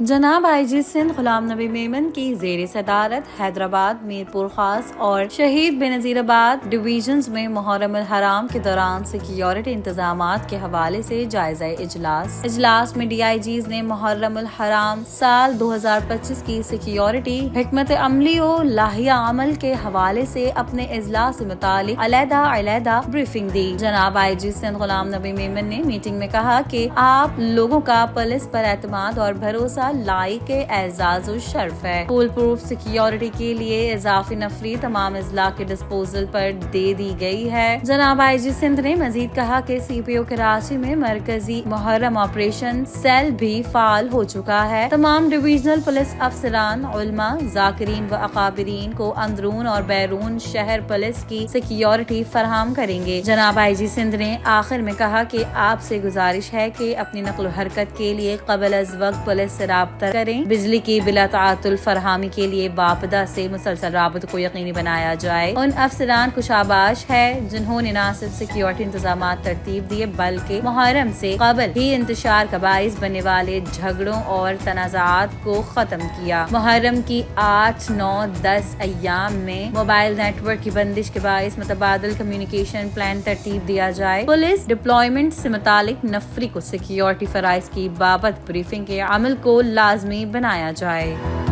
जनाब आईजी सिंध गुलाम नबी मेमन की ज़ेर सदारत हैदराबाद, मीरपुर खास और शहीद बेनज़ीराबाद डिवीजन्स में मुहर्रम अल हराम के दौरान सिक्योरिटी इंतजामात के हवाले से जायजा इजलास में DIGs ने मुहर्रम अल हराम साल 2025 की सिक्योरिटी हिकमत अमली और लाहिया अमल के हवाले से अपने इजलास से मुतालिक अलहदा ब्रीफिंग दी। जनाब आईजी सिंध गुलाम नबी मेमन ने मीटिंग में कहा कि आप लोगों का पुलिस पर एतमाद और भरोसा लाइक एजाज और शर्फ है। फुल प्रूफ सिक्योरिटी के लिए इजाफी नफरी तमाम अजला के डिस्पोजल पर दे दी गई है। जनाब आईजी सिंध ने मजीद कहा कि CPO कराची में मरकजी मुहर्रम ऑपरेशन सेल भी फाल हो चुका है। तमाम डिविजनल पुलिस अफसरान, उलमा, जाकिरीन व अकाबिरीन को अंदरून और बैरून शहर पुलिस की सिक्योरिटी फराहम करेंगे। जनाब आईजी सिंध ने आखिर में कहा कि आपसे गुजारिश है कि अपनी नक्ल हरकत के लिए कबल अज वक्त पुलिस से राब्ता करें। बिजली की बिला ताअतुल फरहमी के लिए बापदा से मुसलसल राबत को यकीनी बनाया जाए। उन अफसरान को शाबाश है जिन्होंने न सिर्फ सिक्योरिटी इंतजामात तरतीब दिए बल्कि मुहर्रम से कबल ही इंतशार का बाइस बनने वाले झगड़ों और तनाज़ात को खत्म किया। मुहर्रम की 8, 9, 10 अय्याम में मोबाइल नेटवर्क की बंदिश के बाइस मुतबादिल कम्युनिकेशन प्लान तरतीब दिया जाए। पुलिस डिप्लॉयमेंट से मुतालिक नफरी को सिक्योरिटी फराइज की बाबत ब्रीफिंग के अमल को लाजमी बनाया जाए।